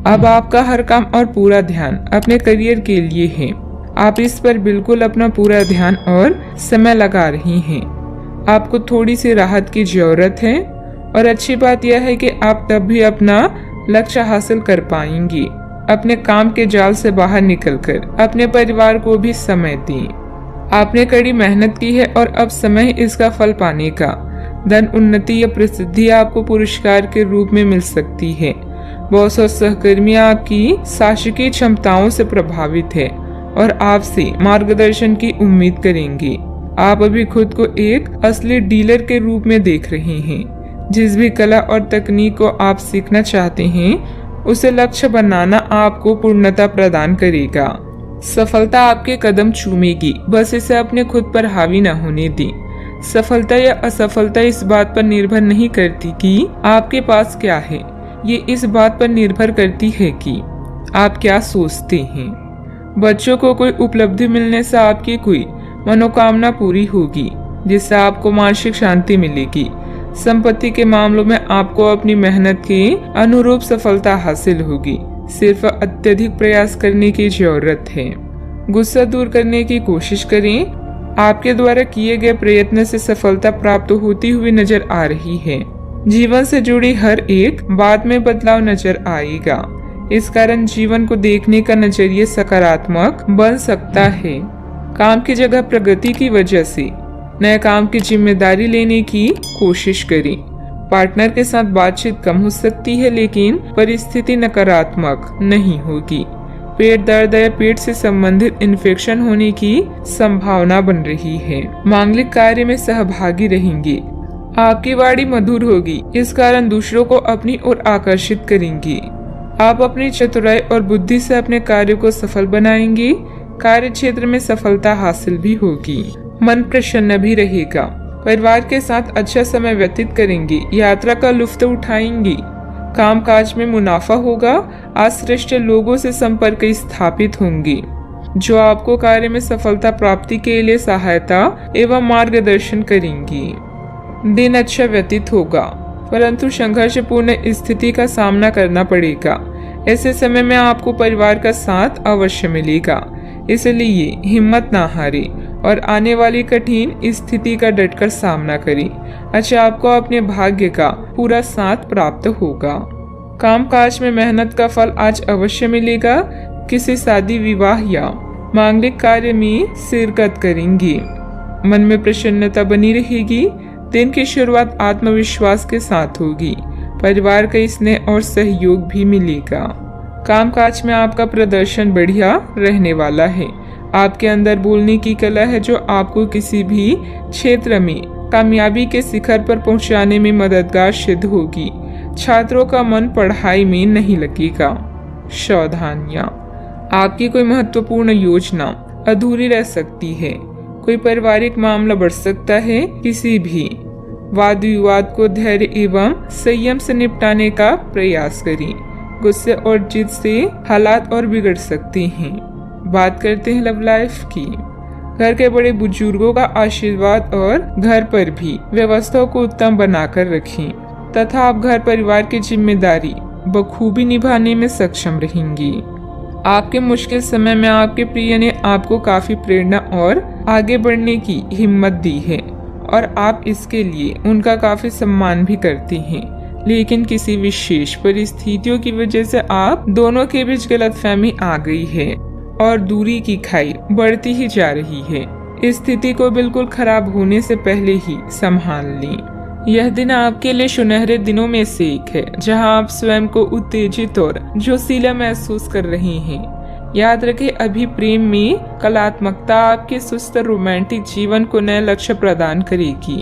अब आपका हर काम और पूरा ध्यान अपने करियर के लिए है। आप इस पर बिल्कुल अपना पूरा ध्यान और समय लगा रही हैं। आपको थोड़ी सी राहत की जरूरत है और अच्छी बात यह है कि आप तब भी अपना लक्ष्य हासिल कर पाएंगी। अपने काम के जाल से बाहर निकलकर अपने परिवार को भी समय दें। आपने कड़ी मेहनत की है और अब समय इसका फल पाने का। धन, उन्नति या प्रसिद्धि आपको पुरस्कार के रूप में मिल सकती है। बॉस और सहकर्मी आपकी शासकीय क्षमताओं से प्रभावित है और आपसे मार्गदर्शन की उम्मीद करेंगे। आप अभी खुद को एक असली डीलर के रूप में देख रहे हैं। जिस भी कला और तकनीक को आप सीखना चाहते हैं उसे लक्ष्य बनाना आपको पूर्णता प्रदान करेगा। सफलता आपके कदम चूमेगी, बस इसे अपने खुद पर हावी न होने दें। सफलता या असफलता इस बात पर निर्भर नहीं करती कि आपके पास क्या है, ये इस बात पर निर्भर करती है कि आप क्या सोचते हैं। बच्चों को कोई उपलब्धि मिलने से आपकी कोई मनोकामना पूरी होगी जिससे आपको मानसिक शांति मिलेगी। संपत्ति के मामलों में आपको अपनी मेहनत के अनुरूप सफलता हासिल होगी। सिर्फ अत्यधिक प्रयास करने की जरूरत है। गुस्सा दूर करने की कोशिश करें। आपके द्वारा किए गए प्रयत्न से सफलता प्राप्त होती हुई नजर आ रही है। जीवन से जुड़ी हर एक बात में बदलाव नजर आएगा। इस कारण जीवन को देखने का नजरिया सकारात्मक बन सकता है। काम की जगह प्रगति की वजह से नए काम की जिम्मेदारी लेने की कोशिश करें। पार्टनर के साथ बातचीत कम हो सकती है लेकिन परिस्थिति नकारात्मक नहीं होगी। पेट दर्द या पेट से संबंधित इन्फेक्शन होने की संभावना बन रही है। मांगलिक कार्य में सहभागी रहेंगे। आपकी वाणी मधुर होगी, इस कारण दूसरों को अपनी ओर आकर्षित करेंगी। आप अपनी चतुराई और बुद्धि से अपने कार्य को सफल बनाएंगे। कार्य क्षेत्र में सफलता हासिल भी होगी। मन प्रसन्न भी रहेगा। परिवार के साथ अच्छा समय व्यतीत करेंगे। यात्रा का लुत्फ उठाएंगे। काम काज में मुनाफा होगा। आज श्रेष्ठ लोगों से संपर्क स्थापित होंगे जो आपको कार्य में सफलता प्राप्ति के लिए सहायता एवं मार्गदर्शन करेंगी। दिन अच्छा व्यतीत होगा परंतु संघर्षपूर्ण स्थिति का सामना करना पड़ेगा। ऐसे समय में आपको परिवार का साथ अवश्य मिलेगा, इसलिए हिम्मत ना हारे और आने वाली कठिन स्थिति का डटकर सामना करें। अच्छा, आपको अपने भाग्य का पूरा साथ प्राप्त होगा। कामकाज में मेहनत का फल आज अवश्य मिलेगा। किसी शादी, विवाह या मांगलिक कार्य में शिरकत करेंगे। मन में प्रसन्नता बनी रहेगी। दिन की शुरुआत आत्मविश्वास के साथ होगी। परिवार का स्नेह और सहयोग भी मिलेगा। कामकाज में आपका प्रदर्शन बढ़िया रहने वाला है। आपके अंदर बोलने की कला है जो आपको किसी भी क्षेत्र में कामयाबी के शिखर पर पहुंचाने में मददगार सिद्ध होगी। छात्रों का मन पढ़ाई में नहीं लगेगा। सावधानियां, आपकी कोई महत्वपूर्ण योजना अधूरी रह सकती है। कोई पारिवारिक मामला बढ़ सकता है। किसी भी वाद विवाद को धैर्य एवं संयम से निपटाने का प्रयास करें। गुस्से और जिद से हालात और बिगड़ सकते हैं। बात करते हैं लव लाइफ की। घर के बड़े बुजुर्गों का आशीर्वाद और घर पर भी व्यवस्थाओं को उत्तम बनाकर रखें तथा आप घर परिवार की जिम्मेदारी बखूबी निभाने में सक्षम रहेंगी। आपके मुश्किल समय में आपके प्रिय ने आपको काफी प्रेरणा और आगे बढ़ने की हिम्मत दी है और आप इसके लिए उनका काफी सम्मान भी करते हैं। लेकिन किसी विशेष परिस्थितियों की वजह से आप दोनों के बीच गलतफहमी आ गई है और दूरी की खाई बढ़ती ही जा रही है। इस स्थिति को बिल्कुल खराब होने से पहले ही संभाल लें। यह दिन आपके लिए सुनहरे दिनों में से एक है जहां आप स्वयं को उत्तेजित और जोशीला महसूस कर रहे हैं। याद रखें, अभी प्रेम में कलात्मकता आपके सुस्त रोमांटिक जीवन को नए लक्ष्य प्रदान करेगी।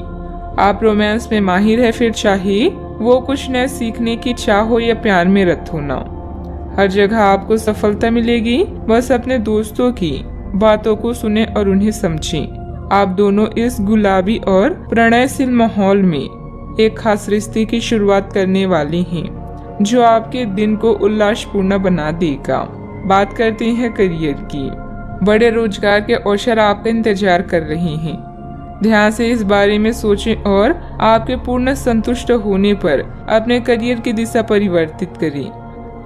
आप रोमांस में माहिर है, फिर चाहे वो कुछ नया सीखने की चाह हो या प्यार में रत होना। हर जगह आपको सफलता मिलेगी। बस अपने दोस्तों की बातों को सुने और उन्हें समझें। आप दोनों इस गुलाबी और प्रणयशील माहौल में एक खास रिश्ते की शुरुआत करने वाले हैं जो आपके दिन को उल्लासपूर्ण बना देगा। बात करते हैं करियर की। बड़े रोजगार के अवसर आपका इंतजार कर रहे हैं। ध्यान से इस बारे में सोचें और आपके पूर्ण संतुष्ट होने पर अपने करियर की दिशा परिवर्तित करें।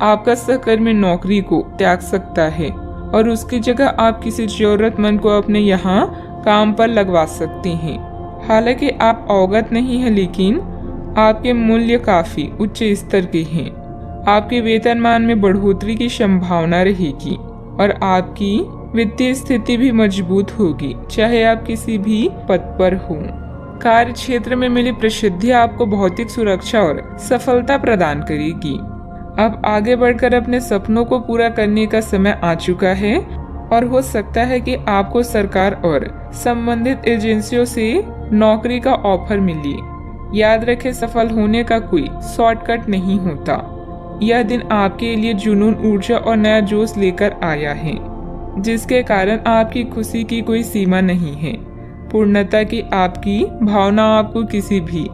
आपका सहकर्मी नौकरी को त्याग सकता है और उसकी जगह आप किसी जरूरतमंद को अपने यहाँ काम पर लगवा सकते हैं। हालांकि आप अवगत नहीं हैं, लेकिन आपके मूल्य काफी उच्च स्तर के हैं। आपके वेतनमान में बढ़ोतरी की संभावना रहेगी और आपकी वित्तीय स्थिति भी मजबूत होगी, चाहे आप किसी भी पद पर हों। कार्य क्षेत्र में मिली प्रसिद्धि आपको भौतिक सुरक्षा और सफलता प्रदान करेगी। अब आगे बढ़कर अपने सपनों को पूरा करने का समय आ चुका है और हो सकता है कि आपको सरकार और संबंधित एजेंसियों से नौकरी का ऑफर मिले। याद रखें, सफल होने का कोई शॉर्टकट नहीं होता। यह दिन आपके लिए जुनून, ऊर्जा और नया जोश लेकर आया है, जिसके कारण आपकी खुशी की कोई सीमा नहीं है। पूर्णता की आपकी भावना आपको किसी भी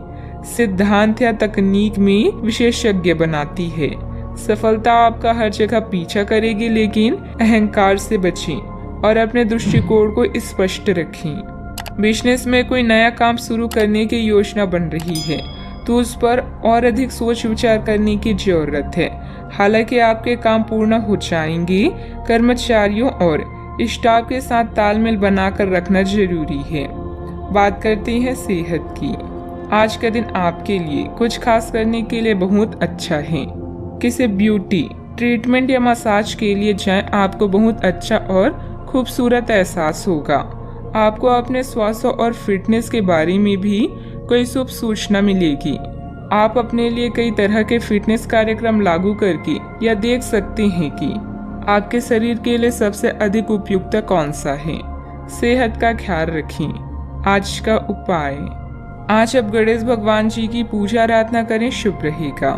सिद्धांत या तकनीक में विशेषज्ञ बनाती है। सफलता आपका हर जगह पीछा करेगी, लेकिन अहंकार से बचें और अपने दृष्टिकोण को स्पष्ट रखें। बिजनेस में कोई नया काम शुरू करने की योजना बन रही है तो उस पर और अधिक सोच विचार करने की जरूरत है। हालांकि आपके काम पूर्ण हो जाएंगे, कर्मचारियों और स्टाफ के साथ तालमेल बनाकर रखना जरूरी है। बात करते हैं सेहत की। आज का दिन आपके लिए कुछ खास करने के लिए बहुत अच्छा है। किसी ब्यूटी ट्रीटमेंट या मसाज के लिए जाएं, आपको बहुत अच्छा और खूबसूरत एहसास होगा। आपको अपने स्वास्थ्य और फिटनेस के बारे में भी कोई शुभ सूचना मिलेगी। आप अपने लिए कई तरह के फिटनेस कार्यक्रम लागू करके यह देख सकते हैं कि आपके शरीर के लिए सबसे अधिक उपयुक्त कौन सा है। सेहत का ख्याल रखें। आज का उपाय, आज आप गणेश भगवान जी की पूजा आराधना करें, शुभ रहेगा।